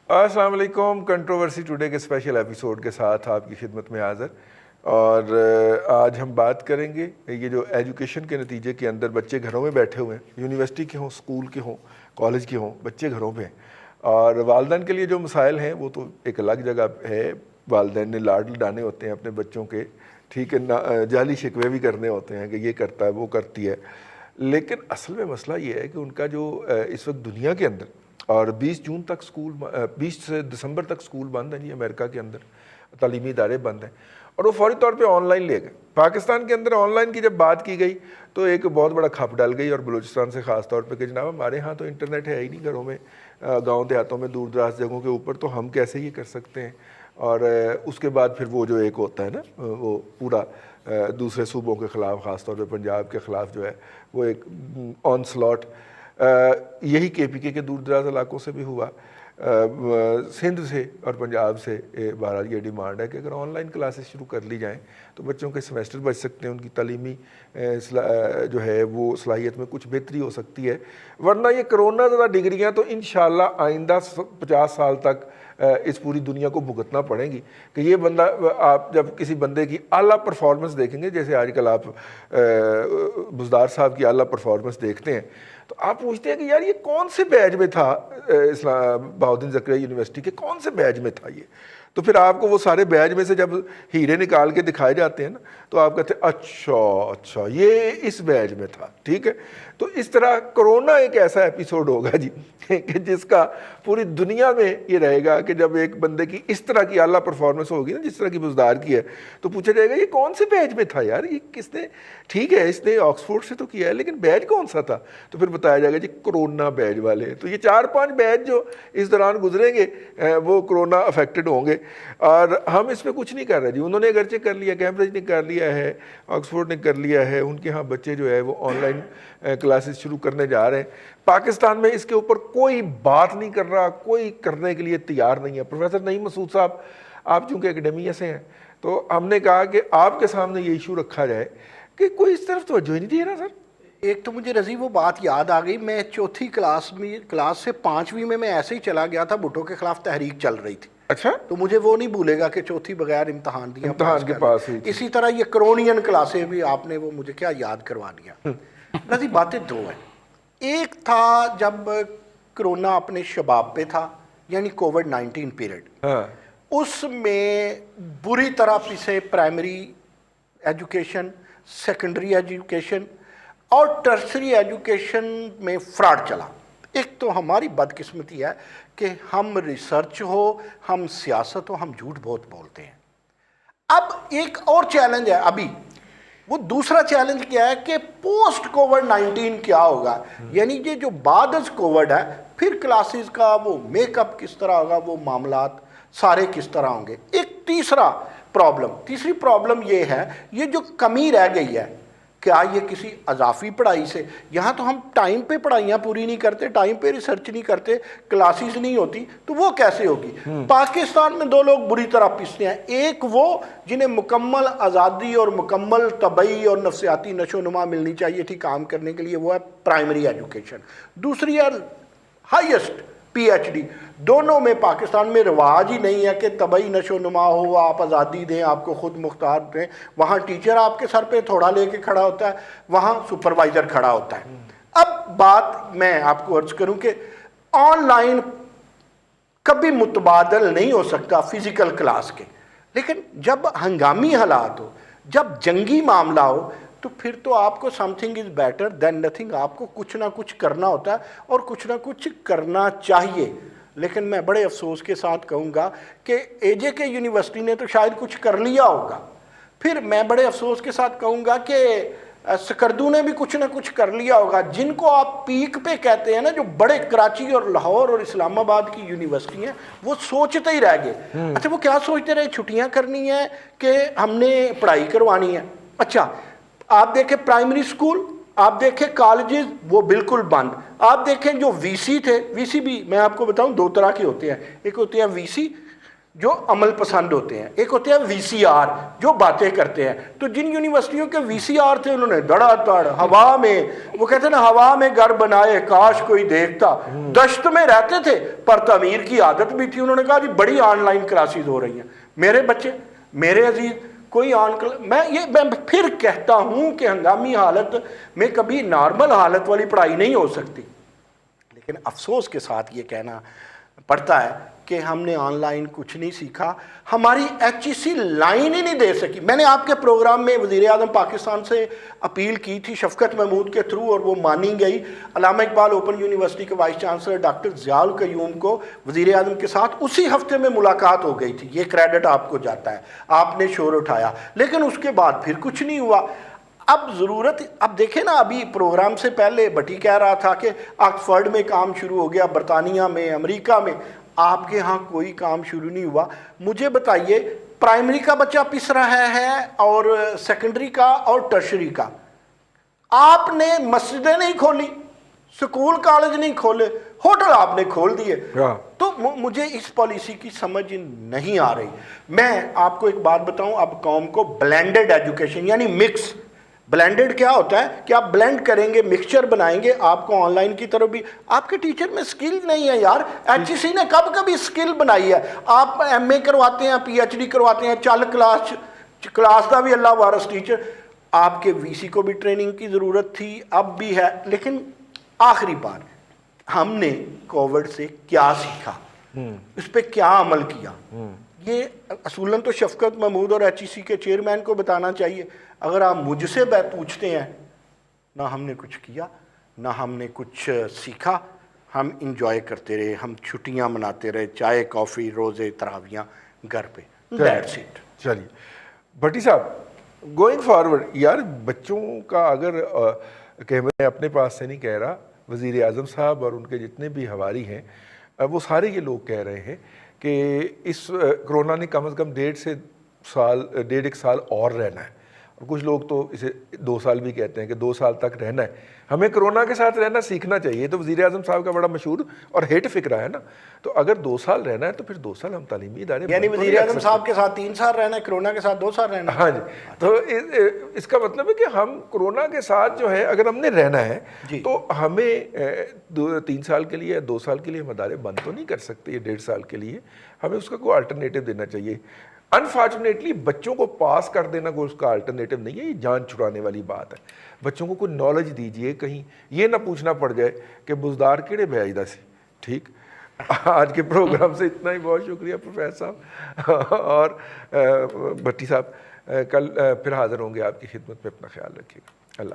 السلام علیکم. Controversy today کے اسپیشل ایپیسوڈ کے ساتھ آپ کی خدمت میں حاضر. اور آج ہم بات کریں گے یہ جو ایجوکیشن کے نتیجے کے اندر بچے گھروں میں بیٹھے ہوئے ہیں, یونیورسٹی کے ہوں, اسکول کے ہوں, کالج کے ہوں, بچے گھروں پہ ہیں. اور والدین کے لیے جو مسائل ہیں وہ تو ایک الگ جگہ ہے. والدین نے لاڈ لڈانے ہوتے ہیں اپنے بچوں کے, ٹھیک ہے, جعلی شکوے بھی کرنے ہوتے ہیں کہ یہ کرتا ہے وہ کرتی ہے. لیکن اصل میں مسئلہ یہ ہے کہ ان کا جو اس وقت دنیا کے اندر, اور 20 جون تک اسکول, 20 دسمبر تک اسکول بند ہیں جی امریکہ کے اندر, تعلیمی ادارے بند ہیں, اور وہ فوری طور پہ آن لائن لے گئے. پاکستان کے اندر آن لائن کی جب بات کی گئی تو ایک بہت بڑا کھپ ڈال گئی, اور بلوچستان سے خاص طور پہ کہ جناب ہمارے ہاں تو انٹرنیٹ ہے ہی نہیں گھروں میں, گاؤں دیہاتوں میں, دور دراز جگہوں کے اوپر, تو ہم کیسے یہ کر سکتے ہیں. اور اس کے بعد پھر وہ جو ایک ہوتا ہے نا, وہ پورا دوسرے صوبوں کے خلاف, خاص طور پہ پنجاب کے خلاف جو ہے وہ ایک آن سلاٹ, یہی کے پی کے دور دراز علاقوں سے بھی ہوا, سندھ سے اور پنجاب سے. بہرحال یہ ڈیمانڈ ہے کہ اگر آن لائن کلاسز شروع کر لی جائیں تو بچوں کے سمیسٹر بچ سکتے ہیں, ان کی تعلیمی جو ہے وہ صلاحیت میں کچھ بہتری ہو سکتی ہے. ورنہ یہ کرونا زدہ ڈگریاں تو انشاءاللہ آئندہ 50 سال تک اس پوری دنیا کو بھگتنا پڑیں گی. کہ یہ بندہ, آپ جب کسی بندے کی اعلیٰ پرفارمنس دیکھیں گے, جیسے آج کل آپ بزدار صاحب کی اعلیٰ پرفارمنس دیکھتے ہیں, تو آپ پوچھتے ہیں کہ یار یہ کون سے بیچ میں تھا, بہاؤالدین زکریا یونیورسٹی کے کون سے بیچ میں تھا یہ. تو پھر آپ کو وہ سارے بیچ میں سے جب ہیرے نکال کے دکھائے جاتے ہیں نا, تو آپ کہتے ہیں اچھا یہ اس بیچ میں تھا. ٹھیک ہے, تو اس طرح کرونا ایک ایسا ایپیسوڈ ہوگا جی کہ جس کا پوری دنیا میں یہ رہے گا کہ جب ایک بندے کی اس طرح کی اعلیٰ پرفارمنس ہوگی نا, جس طرح کی بزدار کی ہے, تو پوچھا جائے گا یہ کون سے بیچ میں تھا یار, یہ کس نے, ٹھیک ہے اس نے آکسفورڈ سے تو کیا ہے لیکن بیچ کون سا تھا. تو پھر بتایا جائے گا جی کرونا بیچ والے. تو یہ 4-5 بیچ جو اس دوران گزریں گے وہ کرونا افیکٹڈ ہوں گے, اور ہم اس پہ کچھ نہیں کر رہے جی. انہوں نے اگرچہ کر لیا, کیمبرج نے کر لیا ہے, آکسفورڈ نے کر لیا ہے, ان کے ہاں بچے جو ہے وہ آن لائن کلاسز شروع کرنے جا رہے ہیں. پاکستان میں اس کے اوپر کوئی بات نہیں کر رہا, کوئی کرنے کے لیے تیار نہیں ہے. پروفیسر نعیم مسعود صاحب, آپ چونکہ اکیڈمیا سے ہیں, تو ہم نے کہا کہ آپ کے سامنے یہ ایشو رکھا جائے کہ کوئی اس طرف توجہ ہی نہیں دے رہا. سر ایک تو مجھے رضی وہ بات یاد آ گئی, میں 4تھی کلاس سے 5ویں میں ایسے ہی چلا گیا تھا, بھٹو کے خلاف تحریک چل رہی تھی. اچھا, تو مجھے وہ نہیں بھولے گا کہ 4تھی بغیر امتحان دیا امتحان کے پاس ہوئی. اسی طرح یہ کرونین کلاسیں بھی آپ نے وہ مجھے کیا یاد کروا دیا. رضی باتیں دو ہیں. ایک تھا جب کرونا اپنے شباب پہ تھا, یعنی کووڈ-19 پیریڈ, اس میں بری طرح پسے پرائمری ایجوکیشن, سیکنڈری ایجوکیشن اور ٹرسری ایجوکیشن میں فراڈ چلا. ایک تو ہماری بدقسمتی ہے کہ ہم ریسرچ ہو, ہم سیاست ہو, ہم جھوٹ بہت بولتے ہیں. اب ایک اور چیلنج ہے ابھی, وہ دوسرا چیلنج کیا ہے کہ پوسٹ کووڈ-19 کیا ہوگا, یعنی یہ جو بعد از کووڈ ہے, پھر کلاسز کا وہ میک اپ کس طرح ہوگا, وہ معاملات سارے کس طرح ہوں گے. ایک تیسری پرابلم یہ ہے, یہ جو کمی رہ گئی ہے, کیا یہ کسی اضافی پڑھائی سے, یہاں تو ہم ٹائم پہ پڑھائیاں پوری نہیں کرتے, ٹائم پہ ریسرچ نہیں کرتے, کلاسز نہیں ہوتی, تو وہ کیسے ہوگی. پاکستان میں 2 لوگ بری طرح پستے ہیں. ایک وہ جنہیں مکمل آزادی اور مکمل طبعی اور نفسیاتی نشو و نما ملنی چاہیے تھی کام کرنے کے لیے, وہ ہے پرائمری ایجوکیشن. دوسری ہے ہائیسٹ پی ایچ ڈی. دونوں میں پاکستان میں رواج ہی نہیں ہے کہ طبعی نشو و نما ہو, آپ آزادی دیں, آپ کو خود مختار دیں. وہاں ٹیچر آپ کے سر پہ تھوڑا لے کے کھڑا ہوتا ہے, وہاں سپروائزر کھڑا ہوتا ہے. اب بات میں آپ کو عرض کروں کہ آن لائن کبھی متبادل نہیں ہو سکتا فزیکل کلاس کے, لیکن جب ہنگامی حالات ہو, جب جنگی معاملہ ہو, تو پھر تو آپ کو some thing is better than nothing. آپ کو کچھ نہ کچھ کرنا ہوتا ہے اور کچھ نہ کچھ کرنا چاہیے. لیکن میں بڑے افسوس کے ساتھ کہوں گا کہ اے جے کے یونیورسٹی نے تو شاید کچھ کر لیا ہوگا. پھر میں بڑے افسوس کے ساتھ کہوں گا کہ سکردو نے بھی کچھ نہ کچھ کر لیا ہوگا. جن کو آپ پیک پہ کہتے ہیں نا, جو بڑے کراچی اور لاہور اور اسلام آباد کی یونیورسٹی ہیں, وہ سوچتے ہی رہ گئے. اچھا, وہ کیا سوچتے رہے, چھٹیاں کرنی ہیں کہ ہم نے پڑھائی کروانی ہے. اچھا, آپ دیکھیں پرائمری اسکول, آپ دیکھیں کالجز, وہ بالکل بند. آپ دیکھیں جو وی سی تھے, وی سی بھی میں آپ کو بتاؤں 2 طرح کے ہوتے ہیں. ایک ہوتے ہیں وی سی جو عمل پسند ہوتے ہیں، ایک ہوتے ہیں وی سی آر جو باتیں کرتے ہیں. تو جن یونیورسٹیوں کے وی سی آر تھے انہوں نے دڑا دڑ ہوا میں، وہ کہتے ہیں نا ہوا میں گھر بنائے کاش کوئی دیکھتا، دشت میں رہتے تھے پر تعمیر کی عادت بھی تھی. انہوں نے کہا جی بڑی آن لائن کلاسز ہو رہی ہیں. میرے بچے، میرے عزیز، کوئی میں پھر کہتا ہوں کہ ہنگامی حالت میں کبھی نارمل حالت والی پڑھائی نہیں ہو سکتی، لیکن افسوس کے ساتھ یہ کہنا پڑتا ہے کہ ہم نے آن لائن کچھ نہیں سیکھا. ہماری ایچ ای سی لائن ہی نہیں دے سکی. میں نے آپ کے پروگرام میں وزیر اعظم پاکستان سے اپیل کی تھی شفقت محمود کے تھرو، اور وہ مانی گئی. علامہ اقبال اوپن یونیورسٹی کے وائس چانسلر ڈاکٹر ضیاء القیوم کو وزیر اعظم کے ساتھ اسی ہفتے میں ملاقات ہو گئی تھی. یہ کریڈٹ آپ کو جاتا ہے، آپ نے شور اٹھایا، لیکن اس کے بعد پھر کچھ نہیں ہوا. اب ضرورت، اب دیکھیں نا، ابھی پروگرام سے پہلے بٹی کہہ رہا تھا کہ آکسفورڈ میں کام شروع ہو گیا، برطانیہ میں، امریکہ میں. آپ کے ہاں کوئی کام شروع نہیں ہوا. مجھے بتائیے، پرائمری کا بچہ پس رہا ہے اور سیکنڈری کا اور ٹرشری کا. آپ نے مسجدیں نہیں کھولی، سکول کالج نہیں کھولے، ہوٹل آپ نے کھول دیے. تو مجھے اس پالیسی کی سمجھ نہیں آ رہی. میں آپ کو ایک بات بتاؤں، اب قوم کو بلینڈڈ ایجوکیشن یعنی مکس، بلینڈڈ کیا ہوتا ہے کہ آپ بلینڈ کریں گے، مکسچر بنائیں گے. آپ کو آن لائن کی طرف بھی، آپ کے ٹیچر میں سکل نہیں ہے یار. ایچ ای سی نے کب کبھی سکل بنائی ہے؟ آپ ایم اے کرواتے ہیں، پی ایچ ڈی کرواتے ہیں، چل کلاس کا بھی اللہ وارث ٹیچر. آپ کے وی سی کو بھی ٹریننگ کی ضرورت تھی، اب بھی ہے. لیکن آخری بار، ہم نے کووڈ سے کیا سیکھا، اس پہ کیا عمل کیا؟ یہ اصولاً تو شفقت محمود اور ایچ ای سی کے چیئرمین کو بتانا چاہیے. اگر آپ مجھ سے پوچھتے ہیں، نہ ہم نے کچھ کیا، نہ ہم نے کچھ سیکھا. ہم انجوائے کرتے رہے، ہم چھٹیاں مناتے رہے، چائے کافی، روزے تراویاں گھر پہ. That's it. چلیے بھٹی صاحب، گوئنگ فارورڈ یار، بچوں کا اگر کہ میں اپنے پاس سے نہیں کہہ رہا، وزیر اعظم صاحب اور ان کے جتنے بھی حواری ہیں وہ سارے یہ لوگ کہہ رہے ہیں کہ اس کرونا نے کم از کم 1.5 سال اور رہنا ہے. اور کچھ لوگ تو اسے 2 سال بھی کہتے ہیں کہ 2 سال تک رہنا ہے. ہمیں کرونا کے ساتھ رہنا سیکھنا چاہیے. تو وزیر اعظم صاحب کا بڑا مشہور اور ہیٹ فکرہ ہے نا. تو اگر 2 سال رہنا ہے تو پھر 2 سال ہم تعلیمی ادارے، یعنی وزیر اعظم صاحب کے ساتھ 3 سال رہنا ہے، کرونا کے ساتھ 2 سال رہنا ہے. ہاں جی. تو اس کا مطلب ہے کہ ہم کرونا کے ساتھ جو ہے اگر ہم نے رہنا ہے تو ہمیں 3 سال کے لیے یا 2 سال کے لیے ہم ادارے بند تو نہیں کر سکتے. یہ 1.5 سال کے لیے ہمیں اس کا کوئی الٹرنیٹو دینا چاہیے. انفارچونیٹلی بچوں کو پاس کر دینا کوئی اس کا الٹرنیٹو نہیں ہے. یہ جان چھڑانے والی بات ہے. بچوں کو کوئی نالج دیجئے، کہیں یہ نہ پوچھنا پڑ جائے کہ بزدار کیڑے بھیجدا سی. ٹھیک، آج کے پروگرام سے اتنا ہی. بہت شکریہ پروفیسر صاحب اور بھٹی صاحب. کل پھر حاضر ہوں گے آپ کی خدمت میں. اپنا خیال رکھیے گا. اللہ حافظ.